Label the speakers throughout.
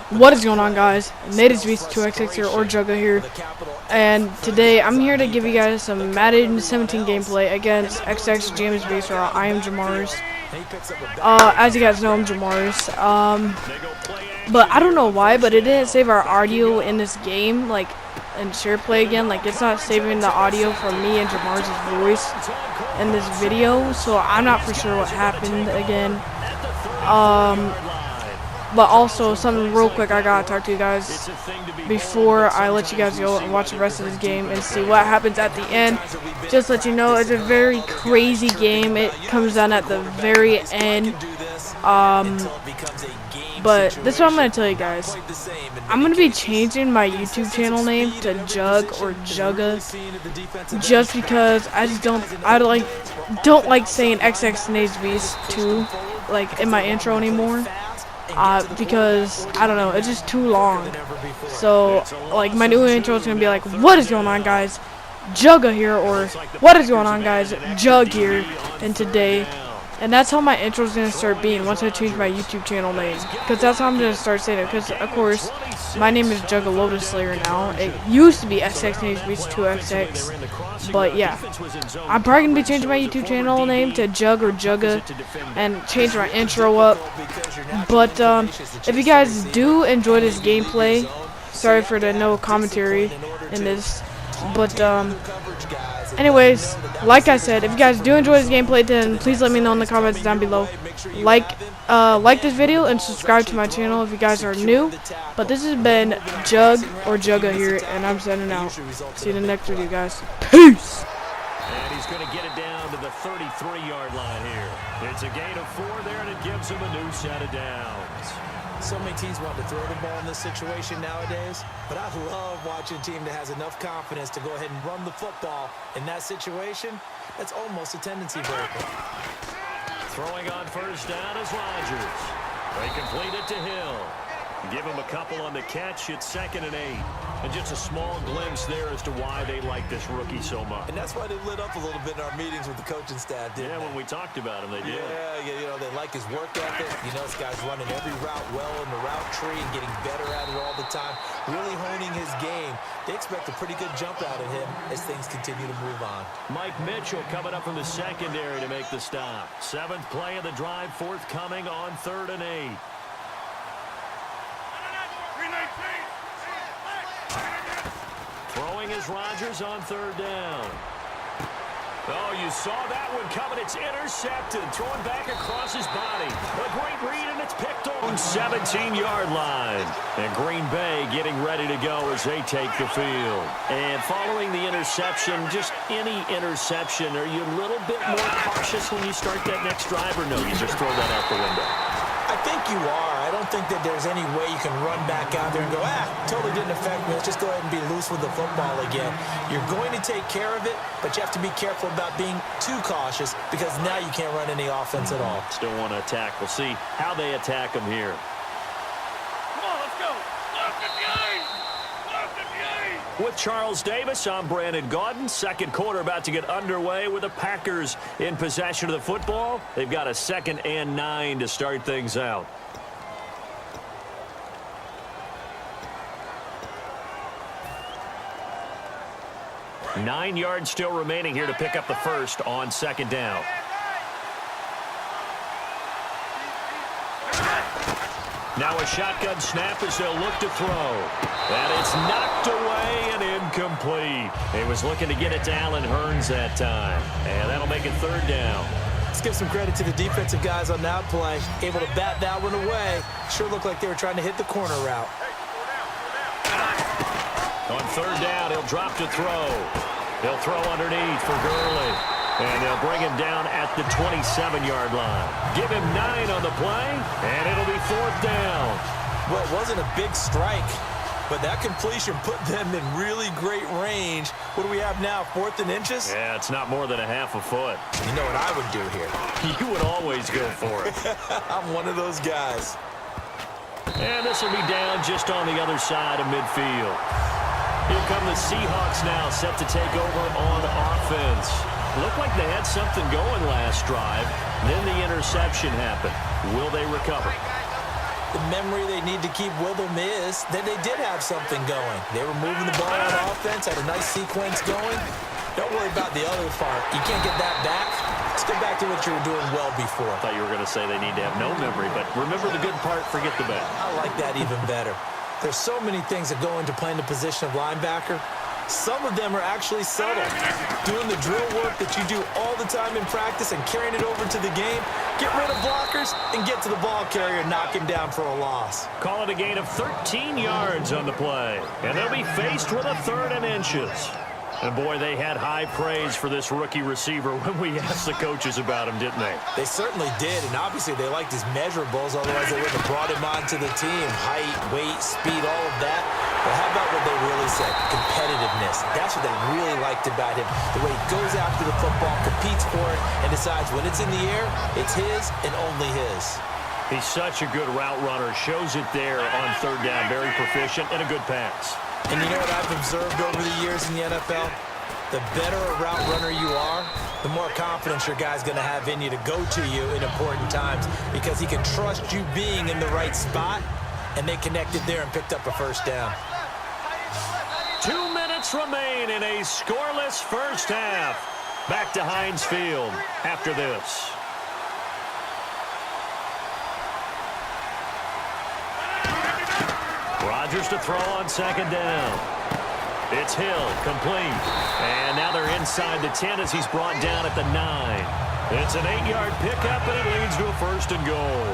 Speaker 1: What is going on, guys? Natives Beast 2XX here, or Jugga here, and today I'm here to give you guys some Madden 17 gameplay against XX Jamarus Beast, or I am Jamarus. As you guys know, I'm Jamarus. But I don't know why, but it didn't save our audio in this game, like in share play again. Like, it's not saving the audio from me and Jamarus' voice in this video, so I'm not for sure what happened again. But also, something real quick I gotta talk to you guys before I let you guys go and watch the rest of this game and see what happens at the end. Just to let you know, it's a very crazy game. It comes down at the very end. But this is what I'm gonna tell you guys. I'm gonna be changing my YouTube channel name to Jug or Jugga, just because I just don't like saying XX Natives Beast 2 like in my intro anymore. Because I don't know, it's just too long. So like my new intro is gonna be like, what is going on, guys? Jugga here, or what is going on, guys? Jug here, and today. And that's how my intro is gonna start being once I change my YouTube channel name, because that's how I'm gonna start saying it. Because of course my name is Jugga Lotus Slayer now. It used to be XX Natives Beast 2XX, but yeah, I'm probably gonna be changing my YouTube channel name to Jug or Jugga and change my intro up. But if you guys do enjoy this gameplay, sorry for the no commentary in this, but anyways, like I said, if you guys do enjoy this gameplay, then please let me know in the comments down below. Like this video and subscribe to my channel if you guys are new. But this has been Jug or Jugga here, and I'm signing out. See you in the next video, guys. Peace!
Speaker 2: And he's going to get it down to the 33-yard line here. It's a gain of 4 there, and it gives him a new set of downs.
Speaker 3: So many teams want to throw the ball in this situation nowadays, but I love watching a team that has enough confidence to go ahead and run the football. In that situation, that's almost a tendency breaker.
Speaker 2: Throwing on first down is Rodgers. They complete it to Hill. Give him a couple on the catch. It's 2nd and 8. And just a small glimpse there as to why they like this rookie so much.
Speaker 3: And that's why they lit up a little bit in our meetings with the coaching staff, didn't they?
Speaker 2: When we talked about him, they did.
Speaker 3: Yeah, you know, they like his work ethic. You know, this guy's running every route well in the route tree and getting better at it all the time, really honing his game. They expect a pretty good jump out of him as things continue to move on.
Speaker 2: Mike Mitchell coming up from the secondary to make the stop. 7th play of the drive, forthcoming on 3rd and 8. Throwing is Rodgers on 3rd down. Oh, you saw that one coming. It's intercepted. Throwing back across his body. A great read, and it's picked on 17-yard line. And Green Bay getting ready to go as they take the field. And following the interception, just any interception, are you a little bit more cautious when you start that next drive, or no, you just throw that out the window?
Speaker 3: I think you are. I don't think that there's any way you can run back out there and go, totally didn't affect me. Let's just go ahead and be loose with the football again. You're going to take care of it, but you have to be careful about being too cautious, because now you can't run any offense at all.
Speaker 2: Still want to attack. We'll see how they attack him here. With Charles Davis, I'm Brandon Gaudin. 2nd quarter about to get underway with the Packers in possession of the football. They've got a 2nd and 9 to start things out. Nine yards still remaining here to pick up the first on 2nd down. Now a shotgun snap as they'll look to throw. And it's knocked away and incomplete. He was looking to get it to Allen Hurns that time. And that'll make it 3rd down.
Speaker 3: Let's give some credit to the defensive guys on that play. Able to bat that one away. Sure looked like they were trying to hit the corner route.
Speaker 2: On 3rd down, he'll drop to throw. He'll throw underneath for Gurley. And they'll bring him down at the 27-yard line. Give him 9 on the play, and it'll be 4th down.
Speaker 3: Well, it wasn't a big strike, but that completion put them in really great range. What do we have now, 4th and inches?
Speaker 2: Yeah, it's not more than a half a foot.
Speaker 3: You know what I would do here?
Speaker 2: You would always go for it.
Speaker 3: I'm one of those guys.
Speaker 2: And this will be down just on the other side of midfield. Here come the Seahawks now, set to take over on offense. Looked like they had something going last drive. Then the interception happened. Will they recover?
Speaker 3: The memory they need to keep with them is that they did have something going. They were moving the ball on offense, had a nice sequence going. Don't worry about the other part. You can't get that back. Let's get back to what you were doing well before.
Speaker 2: I thought you were going to say they need to have no memory, but remember the good part, forget the bad.
Speaker 3: I like that even better. There's so many things that go into playing the position of linebacker. Some of them are actually subtle. Doing the drill work that you do all the time in practice and carrying it over to the game. Get rid of blockers and get to the ball carrier and knock him down for a loss.
Speaker 2: Call it a gain of 13 yards on the play. And they'll be faced with a 3rd and inches. And, boy, they had high praise for this rookie receiver when we asked the coaches about him, didn't they?
Speaker 3: They certainly did, and obviously they liked his measurables, otherwise they would have brought him onto the team. Height, weight, speed, all of that. But how about what they really said? Competitiveness. That's what they really liked about him. The way he goes after the football, competes for it, and decides when it's in the air, it's his and only his.
Speaker 2: He's such a good route runner. Shows it there on 3rd down. Very proficient and a good pass.
Speaker 3: And you know what I've observed over the years in the NFL? The better a route runner you are, the more confidence your guy's going to have in you to go to you in important times because he can trust you being in the right spot, and they connected there and picked up a 1st down.
Speaker 2: 2 minutes remain in a scoreless first half. Back to Heinz Field after this. Rodgers to throw on 2nd down. It's Hill, complete. And now they're inside the 10 as he's brought down at the 9. It's an 8-yard pickup, and it leads to a 1st and goal.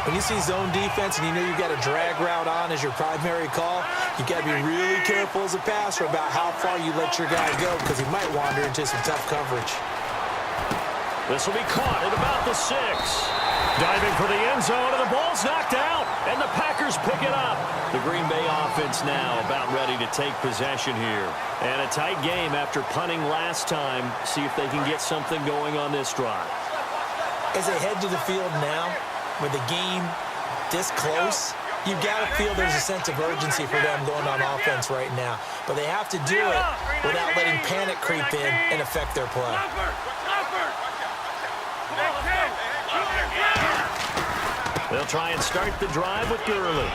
Speaker 3: When you see zone defense and you know you've got a drag route on as your primary call, you got to be really careful as a passer about how far you let your guy go because he might wander into some tough coverage.
Speaker 2: This will be caught at about the 6. Diving for the end zone, and the ball's knocked out, and the Packers pick it up. The Green Bay offense now about ready to take possession here. And a tight game after punting last time. See if they can get something going on this drive.
Speaker 3: As they head to the field now, with the game this close, you've got to feel there's a sense of urgency for them going on offense right now. But they have to do it without letting panic creep in and affect their play.
Speaker 2: They'll try and start the drive with Gurley.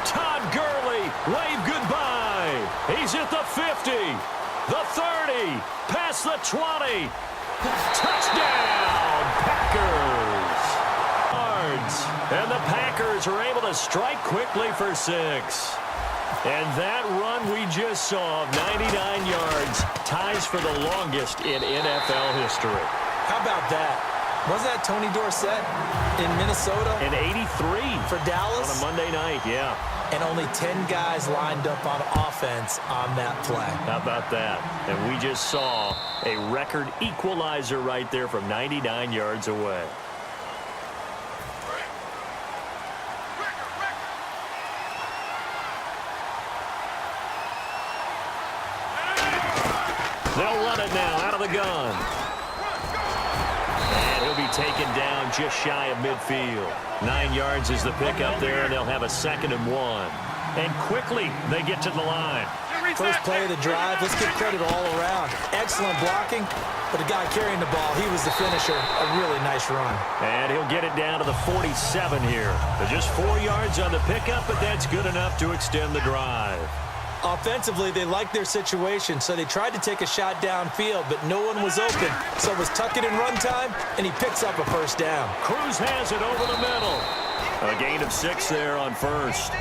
Speaker 2: Todd Gurley, wave goodbye. He's at the 50, the 30, past the 20. Touchdown, Packers. And the Packers are able to strike quickly for 6. And that run we just saw of 99 yards ties for the longest in NFL history.
Speaker 3: How about that? Wasn't that Tony Dorsett in Minnesota?
Speaker 2: In 83.
Speaker 3: For Dallas?
Speaker 2: On a Monday night, yeah.
Speaker 3: And only 10 guys lined up on offense on that play.
Speaker 2: How about that? And we just saw a record equalizer right there from 99 yards away. They'll run it now out of the gun. And he'll be taken down just shy of midfield. 9 yards is the pickup there, and they'll have a 2nd and 1. And quickly, they get to the line.
Speaker 3: First play of the drive, let's give credit all around. Excellent blocking, but the guy carrying the ball, he was the finisher. A really nice run.
Speaker 2: And he'll get it down to the 47 here. But just 4 yards on the pickup, but that's good enough to extend the drive.
Speaker 3: Offensively, they liked their situation, so they tried to take a shot downfield, but no one was open. So it was tuck it in run time, and he picks up a 1st down.
Speaker 2: Cruz has it over the middle. A gain of 6 there on 1st.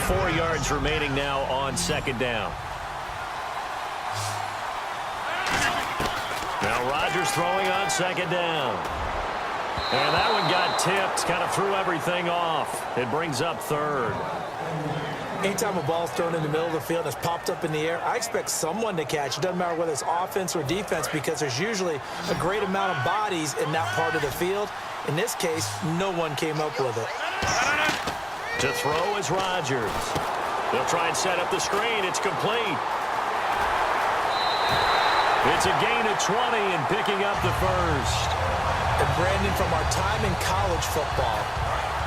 Speaker 2: 4 yards remaining now on 2nd down. Now Rodgers throwing on 2nd down. And that one got tipped, kind of threw everything off. It brings up 3rd.
Speaker 3: Anytime a ball's thrown in the middle of the field and it's popped up in the air, I expect someone to catch. It doesn't matter whether it's offense or defense because there's usually a great amount of bodies in that part of the field. In this case, no one came up with it.
Speaker 2: To throw is Rodgers. They'll try and set up the screen. It's complete. It's a gain of 20 and picking up the 1st.
Speaker 3: And Brandon, from our time in college football,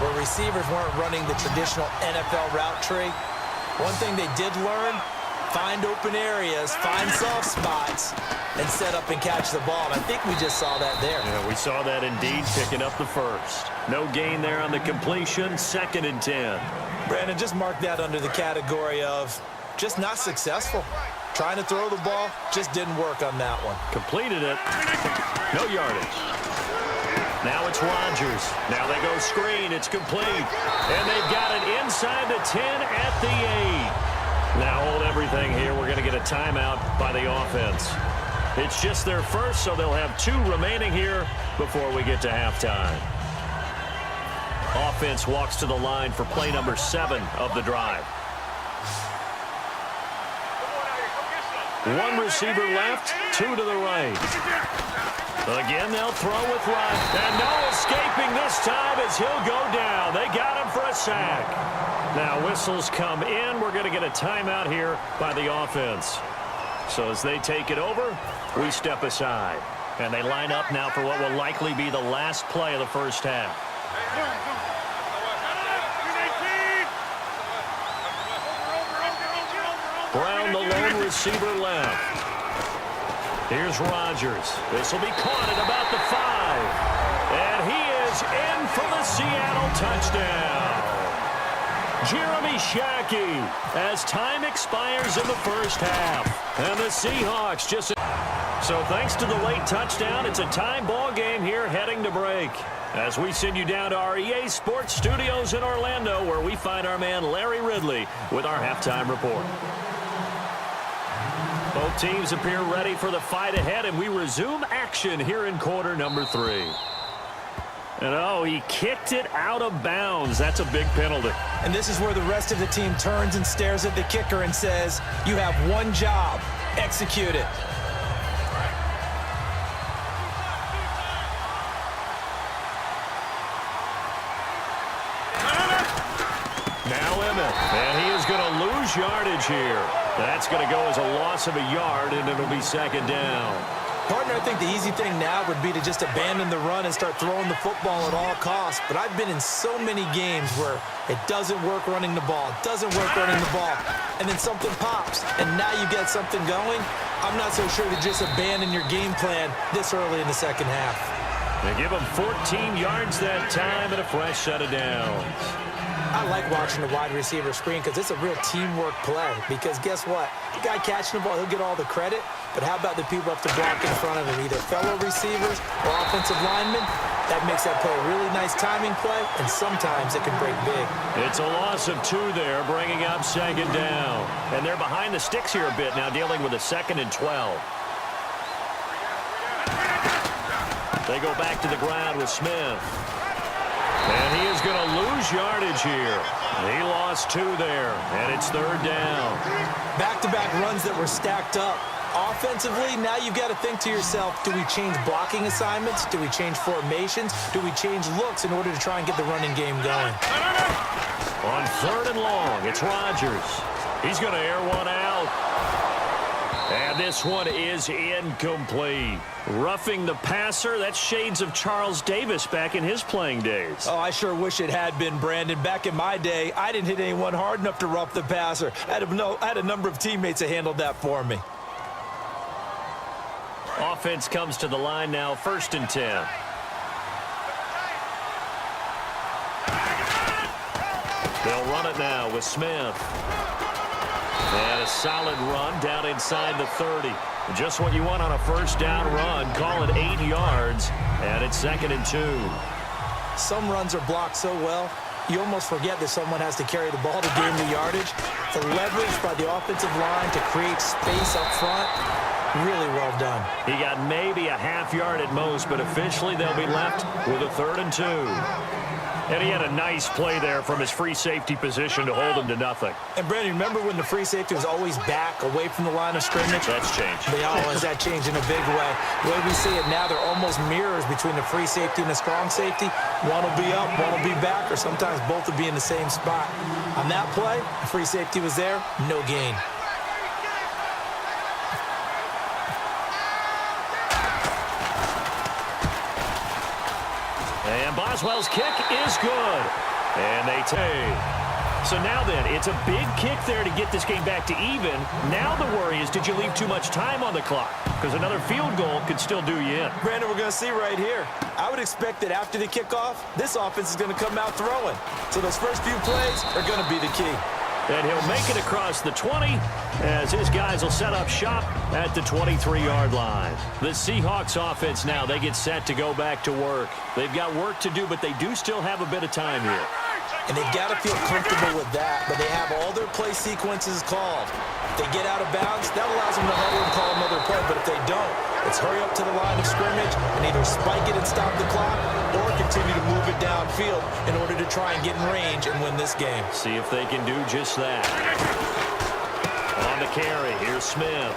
Speaker 3: where receivers weren't running the traditional NFL route tree, one thing they did learn, find open areas, find soft spots, and set up and catch the ball. And I think we just saw that there.
Speaker 2: Yeah, we saw that indeed, picking up the first. No gain there on the completion, 2nd and 10.
Speaker 3: Brandon, just mark that under the category of just not successful. Trying to throw the ball, just didn't work on that one.
Speaker 2: Completed it. No yardage. Now it's Rodgers. Now they go screen. It's complete. And they've got it inside the 10 at the 8. Now hold everything here. We're going to get a timeout by the offense. It's just their first, so they'll have 2 remaining here before we get to halftime. Offense walks to the line for play number 7 of the drive. 1 receiver left, 2 to the right. Again, they'll throw with Rodgers. And no escaping this time as he'll go down. They got him for a sack. Now whistles come in. We're going to get a timeout here by the offense. So as they take it over, we step aside. And they line up now for what will likely be the last play of the first half. Brown, the lone receiver left. Here's Rodgers. This will be caught at about the 5. And he is in for the Seattle touchdown. Jeremy Shackey as time expires in the first half. And the Seahawks just... So thanks to the late touchdown, it's a tie ball game here heading to break. As we send you down to our EA Sports Studios in Orlando, where we find our man Larry Ridley with our halftime report. Both teams appear ready for the fight ahead, and we resume action here in quarter number 3. And oh, he kicked it out of bounds. That's a big penalty.
Speaker 3: And this is where the rest of the team turns and stares at the kicker and says, you have one job, execute it.
Speaker 2: Now Emmett, and he is going to lose yardage here. That's going to go as a loss of a yard, and it'll be 2nd down.
Speaker 3: Partner, I think the easy thing now would be to just abandon the run and start throwing the football at all costs. But I've been in so many games where it doesn't work running the ball, and then something pops, and now you get something going. I'm not so sure to just abandon your game plan this early in the second half.
Speaker 2: They give him 14 yards that time and a fresh set of downs.
Speaker 3: I like watching the wide receiver screen because it's a real teamwork play. Because guess what? The guy catching the ball, he'll get all the credit. But how about the people up to block in front of him, either fellow receivers or offensive linemen? That makes that play a really nice timing play, and sometimes it can break big. It's a loss of 2 there, bringing up 2nd down. And they're behind the sticks here a bit now, dealing with a 2nd and 12. They go back to the ground with Smith. And he is going to lose yardage here. He lost 2 there, and it's 3rd down. Back-to-back runs that were stacked up. Offensively, now you've got to think to yourself, do we change blocking assignments? Do we change formations? Do we change looks in order to try and get the running game going? On 3rd and long, it's Rodgers. He's going to air one out. And this one is incomplete. Roughing the passer, that's shades of Charles Davis back in his playing days. Oh, I sure wish it had been, Brandon. Back in my day, I didn't hit anyone hard enough to rough the passer. I had a number of teammates that handled that for me. Offense comes to the line now, 1st and 10. They'll run it now with Smith. And a solid run down inside the 30. Just what you want on a 1st down run. Call it 8 yards, and it's 2nd and 2. Some runs are blocked so well, you almost forget that someone has to carry the ball to gain the yardage. The leverage by the offensive line to create space up front, really well done. He got maybe a half yard at most, but officially they'll be left with a 3rd and 2. And he had a nice play there from his free safety position to hold him to nothing. And, Brandon, remember when the free safety was always back, away from the line of scrimmage? That's changed. That changed in a big way. The way we see it now, they're almost mirrors between the free safety and the strong safety. One will be up, one will be back, or sometimes both will be in the same spot. On that play, the free safety was there, no gain. And Boswell's kick is good. And they take.
Speaker 2: So now then, it's a big kick there to get this game back to even. Now the worry is, did you leave too much time on the clock? Because another field goal could still do you in.
Speaker 3: Brandon, we're going to see right here. I would expect that after the kickoff, this offense is going to come out throwing. So those first few plays are going to be the key.
Speaker 2: And he'll make it across the 20 as his guys will set up shop at the 23-yard line. The Seahawks offense now, they get set to go back to work. They've got work to do, but they do still have a bit of time here.
Speaker 3: And they've got to feel comfortable with that, but they have all their play sequences called. If they get out of bounds, that allows them to huddle and call another play, but if they don't, it's hurry up to the line of scrimmage and either spike it and stop the clock or continue to move it downfield in order to try and get in range and win this game.
Speaker 2: See if they can do just that. On the carry, here's Smith.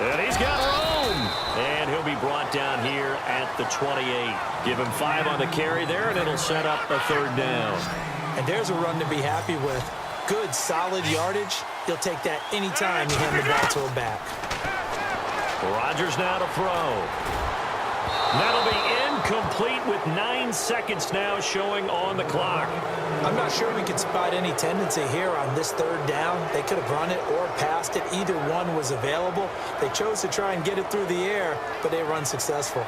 Speaker 2: And he's got room. And he'll be brought down here at the 28. Give him 5 on the carry there, and it'll set up a 3rd down.
Speaker 3: And there's a run to be happy with. Good, solid yardage. He'll take that anytime you hand the ball to a back.
Speaker 2: Rodgers now to throw. That'll be incomplete with 9 seconds now showing on the clock.
Speaker 3: I'm not sure we can spot any tendency here on this 3rd down. They could have run it or passed it. Either one was available. They chose to try and get it through the air, but they run successful.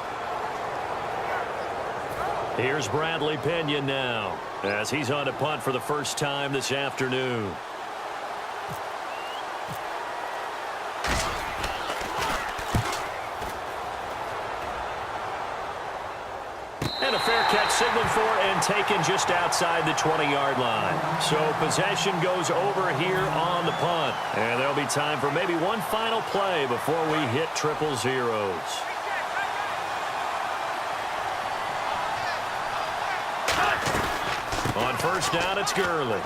Speaker 2: Here's Bradley Pinion now as he's on to punt for the first time this afternoon. And a fair catch signaled for and taken just outside the 20-yard line. So possession goes over here on the punt. And there'll be time for maybe one final play before we hit triple zeros. On first down, it's Gurley.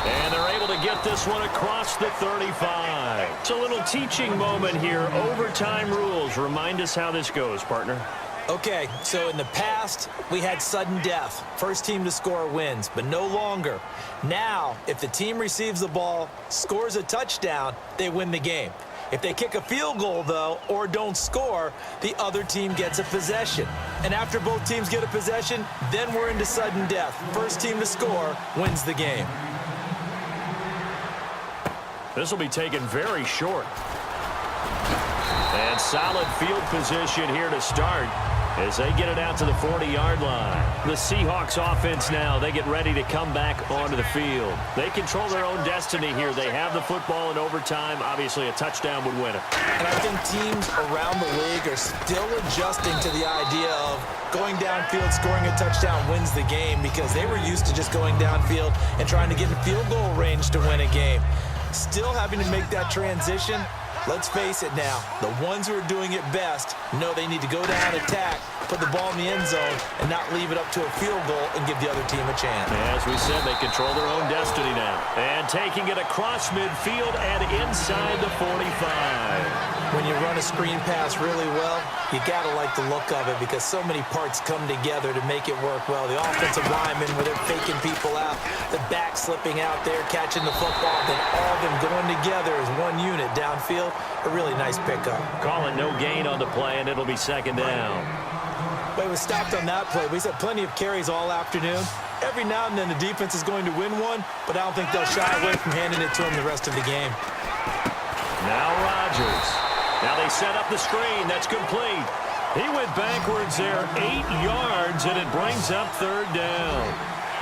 Speaker 2: And they're able to get this one across the 35. It's a little teaching moment here. Overtime rules. Remind us how this goes, partner.
Speaker 3: Okay, so in the past, we had sudden death. First team to score wins, but no longer. Now, if the team receives the ball, scores a touchdown, they win the game. If they kick a field goal, though, or don't score, the other team gets a possession. And after both teams get a possession, then we're into sudden death. First team to score wins the game.
Speaker 2: This will be taken very short. And solid field position here to start as they get it out to the 40-yard line. The Seahawks offense now, they get ready to come back onto the field. They control their own destiny here. They have the football in overtime. Obviously, a touchdown would win it.
Speaker 3: And I think teams around the league are still adjusting to the idea of going downfield, scoring a touchdown wins the game because they were used to just going downfield and trying to get in field goal range to win a game. Still having to make that transition. Let's face it now, the ones who are doing it best know they need to go down, attack, put the ball in the end zone, and not leave it up to a field goal and give the other team a chance.
Speaker 2: As we said, they control their own destiny now. And taking it across midfield and inside the 45.
Speaker 3: When you run a screen pass really well, you got to like the look of it because so many parts come together to make it work well. The offensive linemen, where they're faking people out, the back slipping out there, catching the football, then all of them going together as one unit downfield. A really nice pickup.
Speaker 2: Calling no gain on the play, and it'll be 2nd down.
Speaker 3: But we stopped on that play. We had plenty of carries all afternoon. Every now and then the defense is going to win one, but I don't think they'll shy away from handing it to them the rest of the game.
Speaker 2: Now Rodgers. Now they set up the screen. That's complete. He went backwards there 8 yards, and it brings up 3rd down.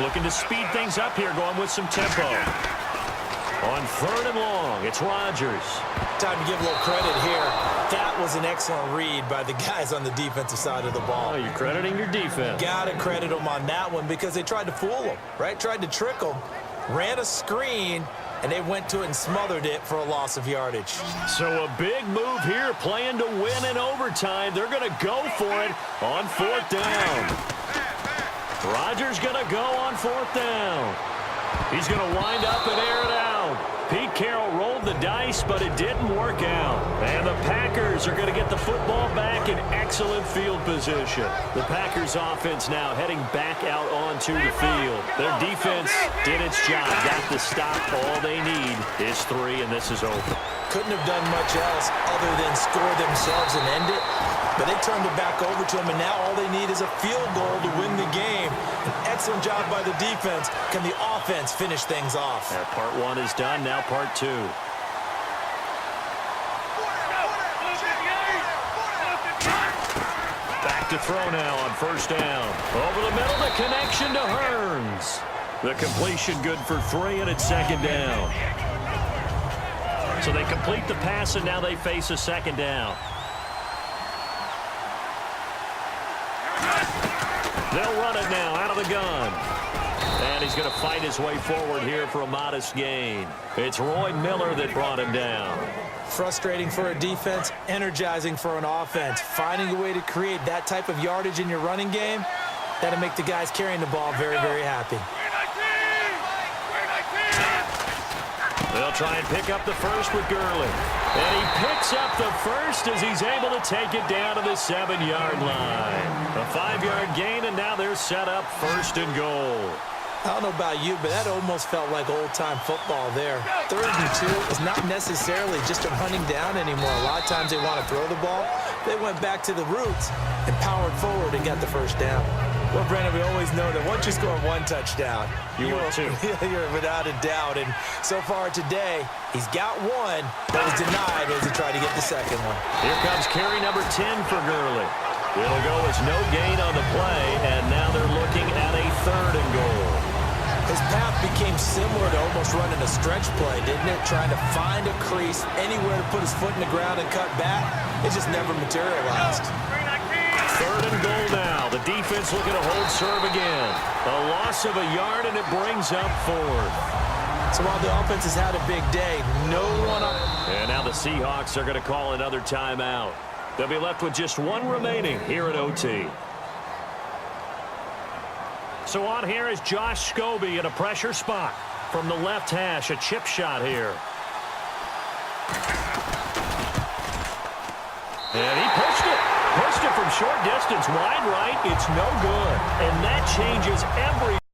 Speaker 2: Looking to speed things up here, going with some tempo. On 3rd and long, it's Rodgers.
Speaker 3: Time to give a little credit here. That was an excellent read by the guys on the defensive side of the ball.
Speaker 2: Oh, you're crediting your defense.
Speaker 3: Got to credit them on that one because they tried to fool them, right? Tried to trick them, ran a screen, and they went to it and smothered it for a loss of yardage.
Speaker 2: So a big move here, playing to win in overtime. They're going to go for it on 4th down. Rodgers going to go on 4th down. He's going to wind up and air it out. Pete Carroll rolled the dice, but it didn't work out. And the Packers are going to get the football back in excellent field position. The Packers offense now heading back out onto the field. Their defense did its job. Got the stop. All they need is 3, and this is over.
Speaker 3: couldn't have done much else other than score themselves and end it. But they turned it back over to him, and now all they need is a field goal to win the game. An excellent job by the defense. Can the offense finish things off?
Speaker 2: Part one is done, now part two. Back to throw now on first down. Over the middle, the connection to Hearns. The completion good for 3, and it's second down. So they complete the pass, and now they face a second down. They'll run it now out of the gun. And he's going to fight his way forward here for a modest gain. It's Roy Miller that brought him down.
Speaker 3: Frustrating for a defense, energizing for an offense. Finding a way to create that type of yardage in your running game, that'll make the guys carrying the ball very, very happy.
Speaker 2: They'll try and pick up the first with Gurley. And he picks up the first as he's able to take it down to the 7-yard line. A 5-yard gain, and now they're set up first and goal.
Speaker 3: I don't know about you, but that almost felt like old-time football there. 3rd and 2 is not necessarily just a running down anymore. A lot of times they want to throw the ball. They went back to the roots and powered forward and got the first down. Well, Brandon, we always know that once you score 1 touchdown, you're without a doubt. And so far today, he's got 1 that was denied as he tried to get the second one.
Speaker 2: Here comes carry number 10 for Gurley. It'll go as no gain on the play, and now they're looking at a 3rd and goal.
Speaker 3: His path became similar to almost running a stretch play, didn't it? Trying to find a crease, anywhere to put his foot in the ground and cut back. It just never materialized.
Speaker 2: 3rd and goal now. The defense looking to hold serve again. A loss of a yard, and it brings up 4th.
Speaker 3: So while the offense has had a big day, no one up.
Speaker 2: And now the Seahawks are going to call another timeout. They'll be left with just 1 remaining here at OT. So on here is Josh Scobie in a pressure spot. From the left hash, a chip shot here. And he pushed it. Pushed it from short distance, wide right. It's no good. And that changes every